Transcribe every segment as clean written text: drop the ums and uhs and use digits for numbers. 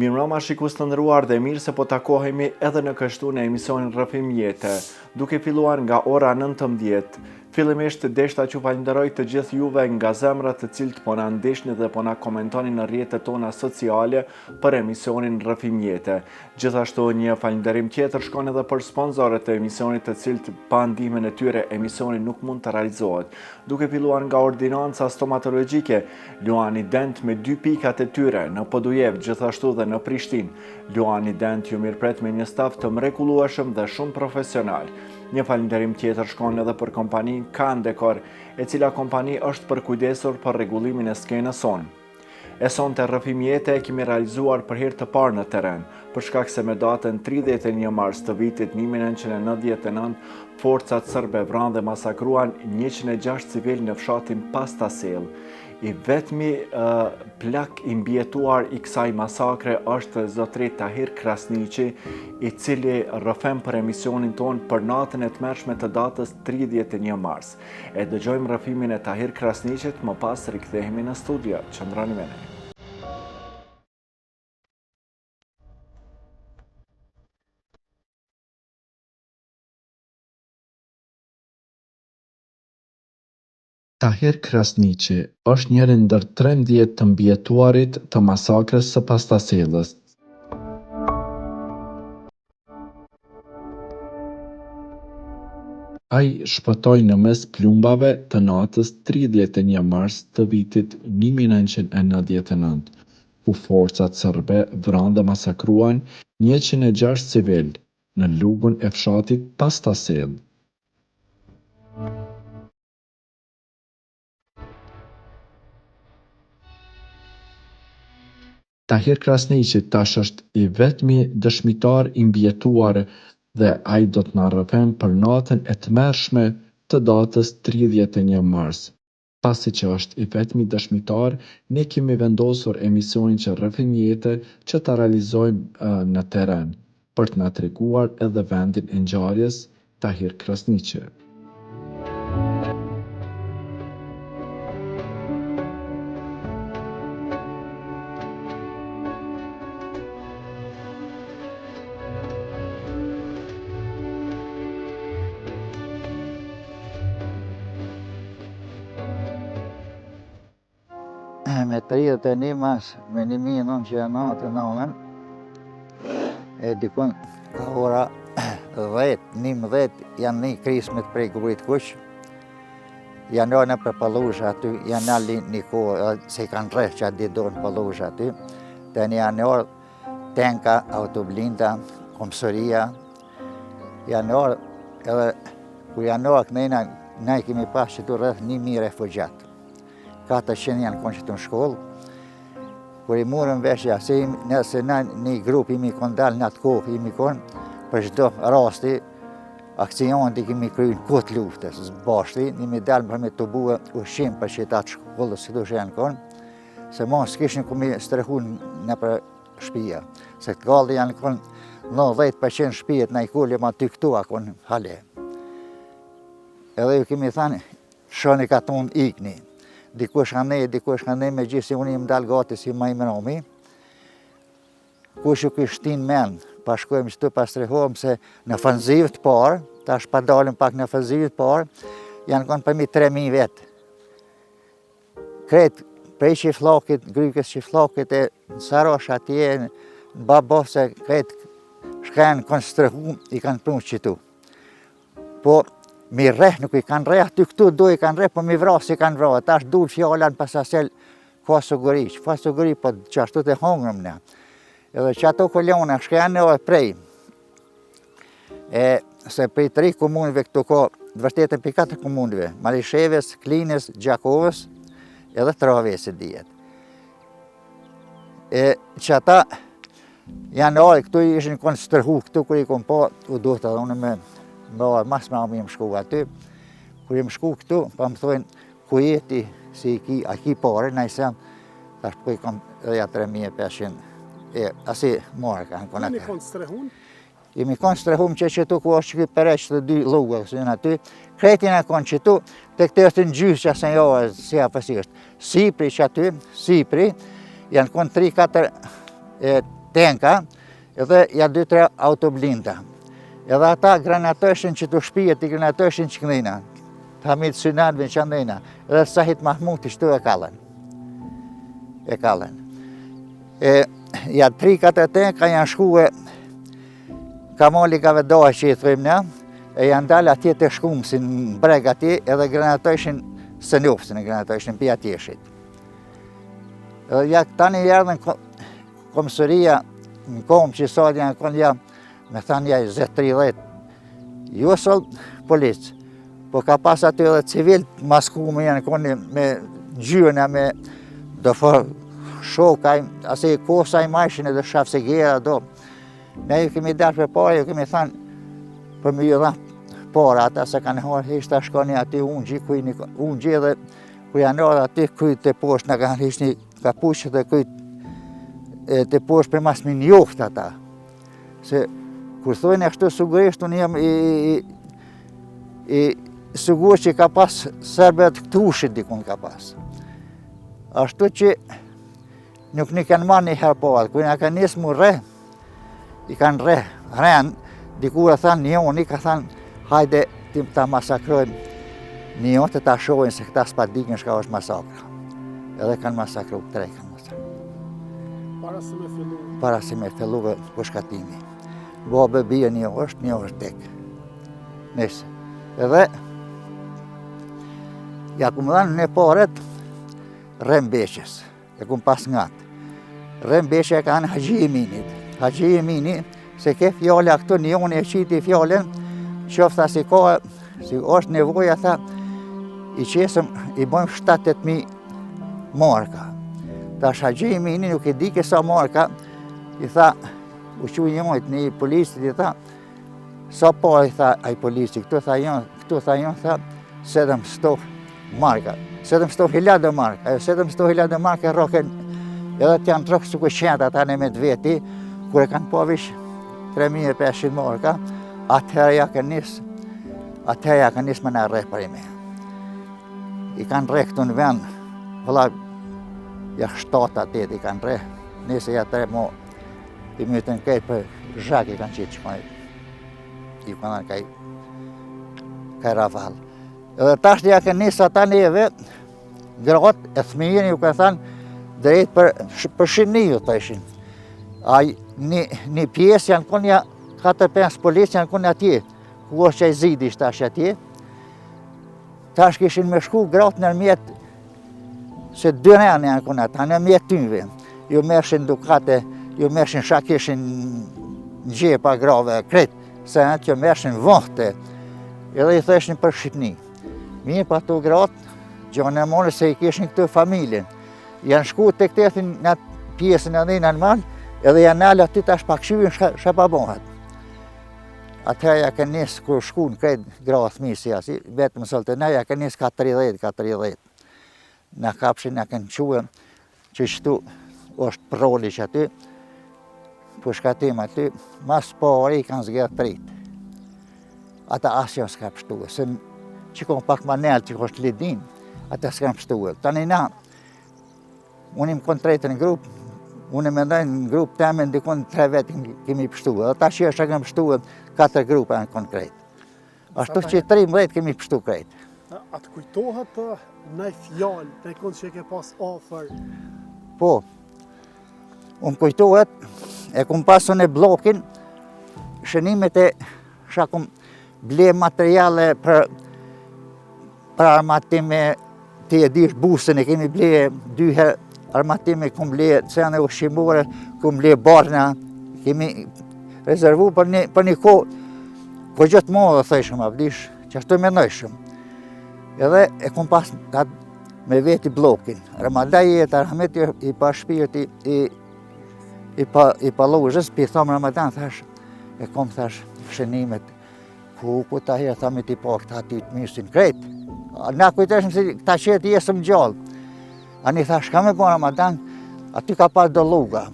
Mirëmbrëma shikues të nderuar dhe mirë se po takohemi edhe në kështu në emisionin Rrëfim Jete, duke filluar nga ora 19. Fillimisht deshta që falenderoj të gjithë juve nga zemra të cilët po na ndihni dhe po na komentoni në rrjetet tona sociale për emisionin Rrëfim Jete. Gjithashtu një falënderim tjetër shkon edhe për sponsorët e emisionit të cilët pa ndihmën e tyre emisioni nuk mund të realizohet. Duke filluar nga ordinanca stomatologjike, Luani Dent me 2 pikat e tyre në Podujev, gjithashtu dhe në Prishtinë. Luani Dent ju mirëpret me një staf të mrekullueshëm dhe shumë profesional. Një falënderim tjetër shkon edhe për kompaninë Kan Dekor, e cila kompani është përkujdesur për rregullimin e skenës sonë. E sonte Rrëfim Jete e kemi realizuar për herë të parë në terren, për shkak se me datën 31 mars të vitit 1999, forcat serbe vranë dhe masakruan 106 civil në fshatin Pastasel. I vetmi plak i mbjetuar i kësaj masakre është zotëri Tahir Krasniqi, i cili rrëfem për emisionin ton për natën e tmerrshme të datës 31 mars. E dëgjojmë rrëfimin e Tahir Krasniqit, më pas rikthehemi në studio. Qëndroni me ne. Tahir Krasniqi është njëri ndër 13 të mbjetuarit të masakrës së Pastaselës. Ai shpëtoi në mes plumbave të natës 31 mars të vitit 1999, ku forcat serbe vranë dhe masakruan 106 civil në lugun e fshatit Pastasel. Tahir Krasniqi tash është i vetmi dëshmitar i mbjetuar dhe ai do të na rrëfem për natën e tmerrshme të datës 31 mars. Pasi që është i vetmi dëshmitar, ne kemi vendosur emisionin që Rrëfim Jete që ta realizojmë në terren, për të na treguar edhe vendin e ngjarjes Tahir Krasniqi. Me 31 mars me 1999, e dikon ka ora 10-11 janë një krismet prej Gubrit Kuq. Janë orë në për Pallusha aty, janë alli një kohë, se kanë rreth që atë do në Pallusha aty. Të janë orë tenka, autoblinda, komësoria. Janë orë, edhe kur janë orë kënejna, ne kemi pas që tu rreth 1000 refugjat. 400 janë konë që të në shkollë. Kur i murën veshja, nëse na një grup imi konë dalë në atë kohë, imi konë, për çdo rasti, akcionit i kemi kryu në këtë luftës, bashti, imi dalë për me të buë ushqim për që ta të shkollës si du që janë konë, se mos s'kishin ku mi strehu në për shpija. Se të galdi janë konë 90% shpijet në i kullë, ma ty këtu a konë hale. Edhe ju kemi thani, shoni ka tonë ikni. Dikush kanë me gjithë si unë im dalë gati si ma i mënomi. Kush ju kështin men, pa shkojmë që të pastrehojmë se në fanzivët parë, tash pa dalim pak në fanzivët parë, janë konë përmi 3000 vetë. Kretë prej Qifllakit, grykës Qifllakit e në Sarosh atje, në Babose, kretë shkenë konë strehu, i kanë prunë qitu. Po, mi rreh, nuk i kanë rreh, aty këtu do i kanë rreh, po mi vrasë i kanë vrasë. Tash du fjallan Pastasel, ka suguri, që fa suguri, po që ashtu të hongërëm ne. Edhe që ato kolone, shkene o prej. Se prej 3 komunëve këtu ka, vërtetën për 4 komunëve, Malisheves, Klinës, Gjakovës, edhe Travesit dijet. Që ata janë arë, këtu ishin konë stërhu, këtu kër i konë pa, u duhet edhe unë me mas me amë i më shku aty. Kër i më shku këtu, pa më thojnë, ku jeti, si a ki pare, na i sem, tash po i kom edhe 3500, asi marë kanë konë atë. Jeni konë strehun? Jemi konë strehum që tu ku është që përreq të 2 lugë, së jënë aty. Kretin e konë që tu, të këte është në gjysë që asën jo, si apësi është. Sipri që aty, Sipri, janë konë 3-4 tenka, edhe ja 2-3 autoblinda. Edhe ata granatojshin që të shpijet i granatojshin që kënina. Të Hamid Synanve që andina. Edhe Sahit Mahmuti shtu e kalën. Ja 3-4 tenka janë shkue Kamalikave doha që i thujmë ne, e janë dalë atje të shkumë si në breg atje, edhe granatojshin së njofësin e granatojshin për atjeshit. Edhe ja tani erdhen komësëria në komë që i sot janë konë ja, me thanë ja 20-30, jo sol policë, po ka pas aty edhe civil maskume janë konë me gjyëna, me do for shokaj, ase kosa i majshin edhe shafsegera do. Ne ju kemi darë për pare, ju kemi thanë për më ju dha para, ata se kanë horë, ishta shkoni aty unë gji dhe ku janë orë aty kujt të poshtë, në kanë ishtë një kapuqë dhe kujt të poshtë për mas më njoft ata. Se kur thojnë e kështu sigurisht, unë jam i sigur që ka pas serbet këtushit dikun ka pas. Ashtu që nuk një kanë marrë një herë po atë, kujnë a ka njësë mu re, i kanë rrenë, dikur e thanë njoni, ka thanë, hajde tim ta masakrojmë njoni të ta shojnë se këta s'pa dikin shka është masakra. Edhe kanë masakru, 3 kanë masakru. Para se me fillu pushkatimi. Babe bie një është tek. Nëse. Edhe, ja ku më dhanë në paret, Rembeqës, e ku më pas ngatë. Rembeqë e ka në Haxhi Eminit. Haxhi Emini, se ke fjale a këtu njoni e qiti fjalen, qofta si ka, si është nevoja, tha, i qesëm, i bojmë 7-8.000 marka. Tash Haxhi Emini nuk e di sa marka, i tha, u që njojt një polisit, i tha, sa pa i tha aj polisi, këtu tha janë, tha, 700 marka. 700.000 marka, e 700.000 marka e roken, edhe të janë trokë suke qenta ta në Medveti, kur e kanë po vish 3.500 marka, atëherë ja kanë nisë më në rreh për i me. I kanë rreh këtu në vend, vëlla, ja 7-8 i kanë rreh, nisë ja 3 mo, i mytën këtë për zhak i kanë qitë që i kanë kaj rafal. Edhe tash ja kanë nisë ata neve, gratë e thmijin ju kanë thanë, drejt për Shqipniju të ishin. Një pjesë janë konja 4-5 policë janë konja atje, ku është që i zidi ishtë ashtë atje. Tash kishin me shku gratë në mjetë, se 2 rene janë konja ata, në mjetë tyve. Ju mershin dukate, ju mershin shakishin në gjepa grave, kretë, se në që mershin vohte, edhe i theshin për Shqipni. Mirë pa të gratë, gjonë e mone se i kishin këtë familjen. Janë shku të këtethin në pjesën edhe në malë, edhe janë nalë aty tash pa këshyvin shë pa bohat. Atëherë ja ka nisë, kur shku në krejtë gratë thmisi, vetëm sëllë të ne, ja ka nisë ka 30. Në kapshin ja kanë quë, që shtu është proli që aty, pushkatim aty, mas pari i kanë zgjerë tritë. Ata asë janë s'ka pështuë, se që kom pak manel që është lidin, ata s'ka pështuë. Tani na, unë im konë në grupë, unë e mendoj në grupë temen dikon 3 vetë kemi pështuë, dhe ta që është kemi pështuë 4 grupë në konkret. Ashtu që 13 kemi pështu krejt. A të kujtohet në fjallë, në kënë që ke pas ofër? Po, unë kujtohet, e kum pasu në blokin, shënimet e shakum ble materiale për armatime, të e dish busën e kemi ble 2 herë armatime, kum ble cene ushqimore, kum ble barna, kemi rezervu për një ko gjëtë modë, thëshëm, avdish, që ashtu me nëjshëm. Edhe e kum pas me veti blokin. Ramadaj jetë, Arhameti i pa shpirt i pa lojës, për i thamë Ramadan, thash, e kom thash shënimet, ku ta herë thamë ti pa këta ty të mirësin kretë. Na kujteshëm se ta qetë jesëm gjallë. Ani thash, ka me po Ramadan, aty ka pas do luga.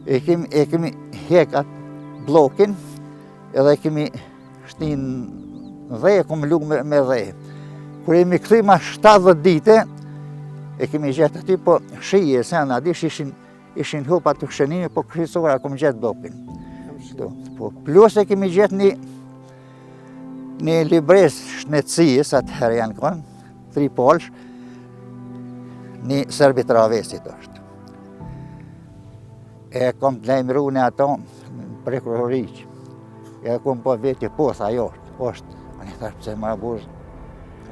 E kemi hek atë blokin, edhe kemi shtin dhe, e kom lugë me dhe. Kër jemi këthy ma 70 dite, e kemi gjetë aty, po shije, se në adish ishin ishin hupa të këshënimi, po kryesora kom gjetë dopin. Po, plus e kemi gjetë një libres shnetësijës, atëherë janë konë, 3 polsh, një Serbi Travesit është. E kom të lejmëru në ato, prokuroriq. E kom po veti posa, ajo është. A një thash pëse më burë,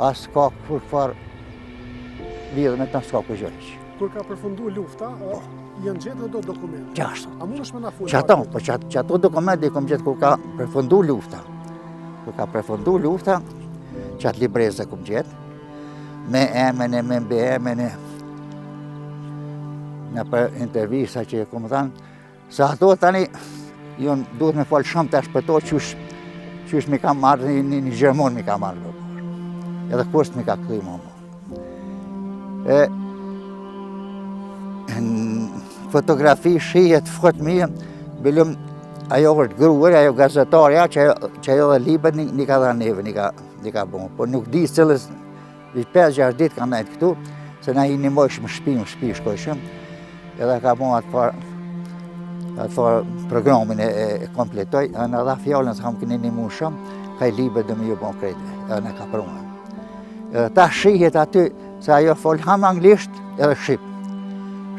asë ka kur farë lidhë me të s'ka ku gjojq. Kur ka përfundu lufta, janë gjetë do dokumente. Qashtu. A mund është me na folë? Që ato dokumente i kom gjetë kur ka përfundu lufta. Kur ka përfundu lufta, që atë libreze kom gjetë, me emene, me mbi emene, në për intervisa që kom thanë, se ato tani, jonë duhet me falë shumë të shpëto qysh mi ka marrë, një Gjermon mi ka marrë. Edhe kërst mi ka këthy më. Në fotografi shihet fort mirë, bëllëm ajo është gruër, ajo gazetarja, që ajo dhe libet një ka dhe neve, një ka bëmë. Po nuk di cilës, 5-6 ditë ka najtë këtu, se na i një mojshë më shpi shkojshëm, edhe ka bëmë atë farë programin e kompletoj, edhe në dha fjallën se kam këni një mu shumë, ka i libet dhe me ju bëmë krejtë, edhe në ka prunë. Edhe ta shihet aty, se ajo folë ham anglisht edhe shqip.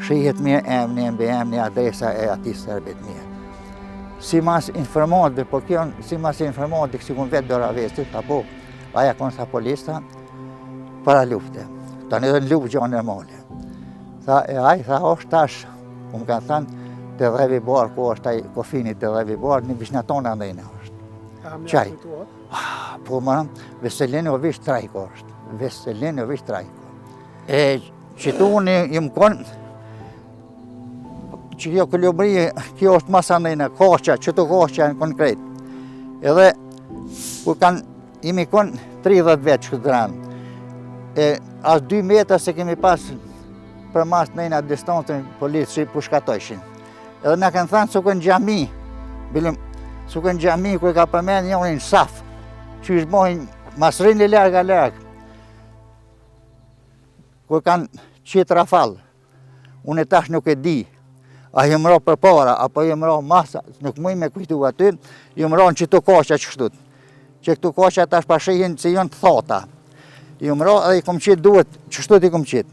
Shihet mirë emni, adresa e ati Serbit mirë. Si mas informatëve, po kjo, si mas informatëve kësi kun vetë dora vestit, apo aja konë sa polista, para lufte. Ta në edhe në luftë gjonë normale. Tha, është tash, më kanë thënë, të dhevi barë, ku është taj kofini të dhevi barë, një vishnatona ndajnë është. Qaj. Po më nëmë, Veselinović Trajko është. Veselinović Trajko. Qëtu unë jëmë konë, që kjo këllubri, kjo është masa ndajnë, koshqa, qëtu koshqa në konkret. Edhe, ku kanë, jemi konë 30 vetë që këtë ranë. As 2 metra se kemi pas për mas ndajnë atë distancën policë që pushkatojshin. Edhe në kanë thënë sukën gjami, sukën gjami kër ka përmenë njërin saf, që ishtë bojnë masrin e larga. Kër kanë qitë rafal, unë e tash nuk e di, a jëmë ro për para, apo jëmë ro masa, nuk muj me kujtu aty, jëmë ro në qëtu kosha që shtut. Që këtu kosha tash pashihin që jënë të thota. Jëmë ro edhe i kom qitë duhet, që shtut i kom qitë.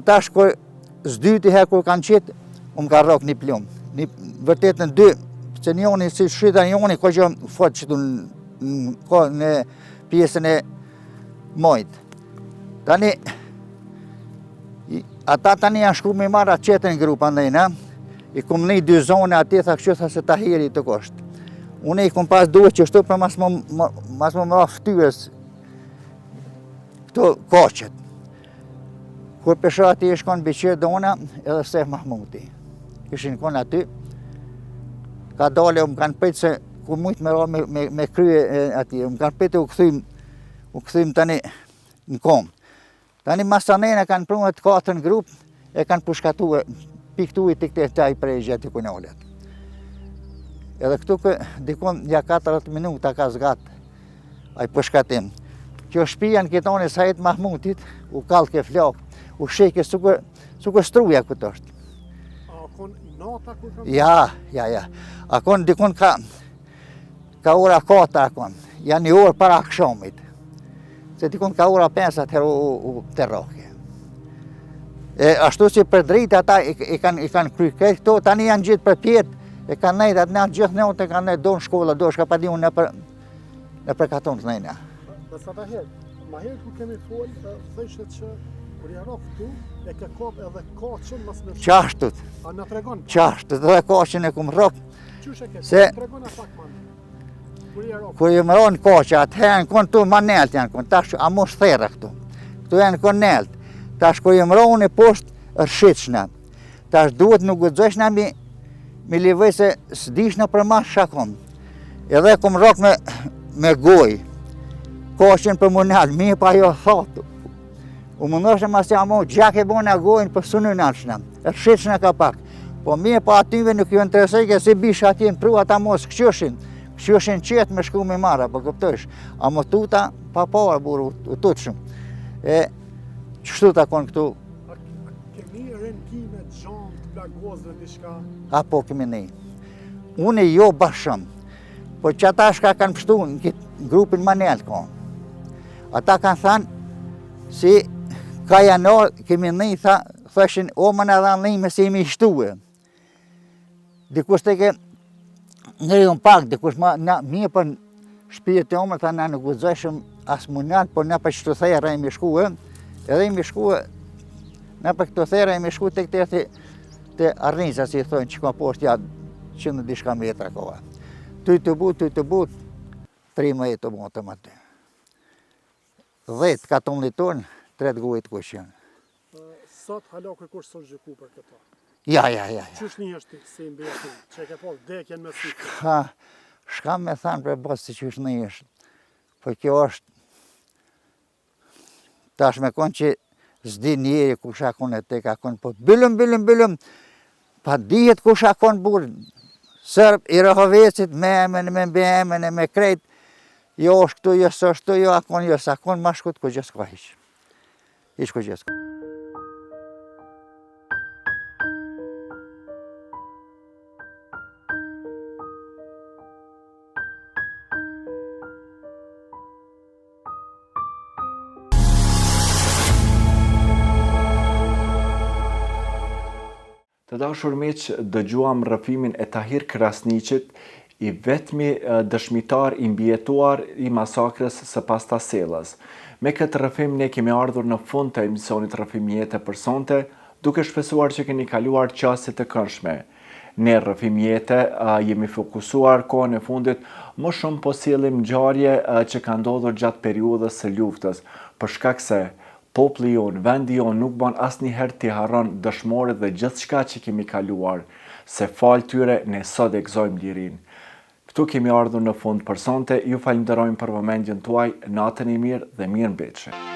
Tash kër zdyti her kër kanë qitë, unë ka rok një plumë. Vërtet në 2, që njoni, si shryta njoni, ko që fot që në pjesën e mojtë. Tani, ata tani janë shku me marra qetën grupa ndajna, i kom një 2 zone ati, tha kështë tha se Tahiri të kështë. Unë i kom pas duhet që shtu për mas më mëra ftyrës këto koqet. Kur pesha ati ishë konë Beqir Dona edhe Sef Mahmuti. Ishin konë aty, ka dole, më kanë pëjtë se ku mujtë me ra me krye aty, më kanë pëjtë u këthym tani në komë. Tani masanene kanë prunë të 4 grupë, e kanë pushkatuë, piktuit të këte taj prej gjeti kunjolet. Edhe këtu dikon ja 40 minuta ka zgatë, aj pushkatim. Kjo shpia në kitoni Sajt Mahmutit, u kalë ke flakë, u sheke suke struja këtë është. A kon nata kur kam? Ja. A kon dikon ka ora 4 a kon, janë një orë para akshomit. Se dikon ka ora 5 atëherë u të roke. Ashtu që për dritë ata i kanë kry këtë këto, tani janë gjithë për pjetë, e kanë nejtë atë në gjithë nëtë, e kanë nejtë do në shkolla, do shka pa di unë në për katon të nejna. Dhe sa ta herë, ma herë ku kemi folë, thështet që kur jaro këtu, e ke kop edhe kaqën mas në shumë. Qashtut. A në tregon? Qashtut, edhe kaqën e kumë rëpë. Qysh e ke? Se tregon e pak manë. Kur jaro. Kur jë më ronë kaqë, atëherën kënë tu ma nelt janë kënë, tash a mos thera këtu. Këtu janë kënë nelt. Tash kur jë më ronë e poshtë rëshitshna. Tash duhet nuk gëdzëshna mi livej se s'dishna për mas shakon. Edhe kumë rokë me goj. Kaqën për më nalë, mi pa jo thotu. U më nëshë mas ja mo, gjak e bona gojnë për sunë nalëshna. Rëshitshna ka pak. Po mi pa atyve nuk ju interesejke si bisha ati në pru ata mos këqëshin. Këqëshin qetë me shku me marra, po këptojsh. A më tuta pa parë burë u tutë shumë. Qështu ta konë këtu? A kemi rënkime gjantë plagozve diçka. Apo kemi ne. Unë jo bashëm, po që ata shka kanë pështu në këtë grupin Manel ka. Ata kanë thanë si ka janar, kemi ne, thëshin, o më në dhanë ne me se jemi shtue. Dikush të ke ngriun pak, dikush mie për shpijet e omër, tha na nuk gudzojshëm as munal, por na për qëtu thera jemi shkue, edhe jemi shkue, na për këtu thera jemi shkue të këtërti të Arniza, si i thojnë, që ka poshtë ja 100 dishka metra koha. Tuj të but, 13 të botëm aty. 10 katon liton, 3 gujt kush janë. Sot hala kërkush son gjyku për këto. Ja. Qysh një është si mbeti, që e ke pas dekjen me si? Shka me thanë për bësë si qysh një është. Po kjo është, tash me konë që zdi njeri ku shakon e te ka konë, po billëm, pa dihet ku shakon burë. Sërb i Rëhovecit me emën e me krejt, jo është këtu, jo së është këtu, jo akon, jo së akon, ma shkut ku gjës ka hiq. Hiq ku gjës ka. Të dashur miq, dëgjuam rrëfimin e Tahir Krasniqit, i vetmi dëshmitar i mbjetuar i masakrës së Pastaselës. Me këtë rrëfim ne kemi ardhur në fund të emisionit Rrëfim Jete për sonte, duke shpresuar që keni kaluar qasje të këndshme. Ne Rrëfim Jete jemi fokusuar kohën e fundit më shumë po sjellim ngjarje që kanë ndodhur gjatë periudhës së luftës, për shkak se populli jonë, vendi jonë nuk ban asnjëherë t'i harron dëshmorët dhe gjithçka që kemi kaluar, se falë tyre ne sot e gëzojmë lirinë. Këtu kemi ardhur në fund për sonte, ju falenderojmë për vëmendjen tuaj, natën e mirë dhe mirëmbëjtje.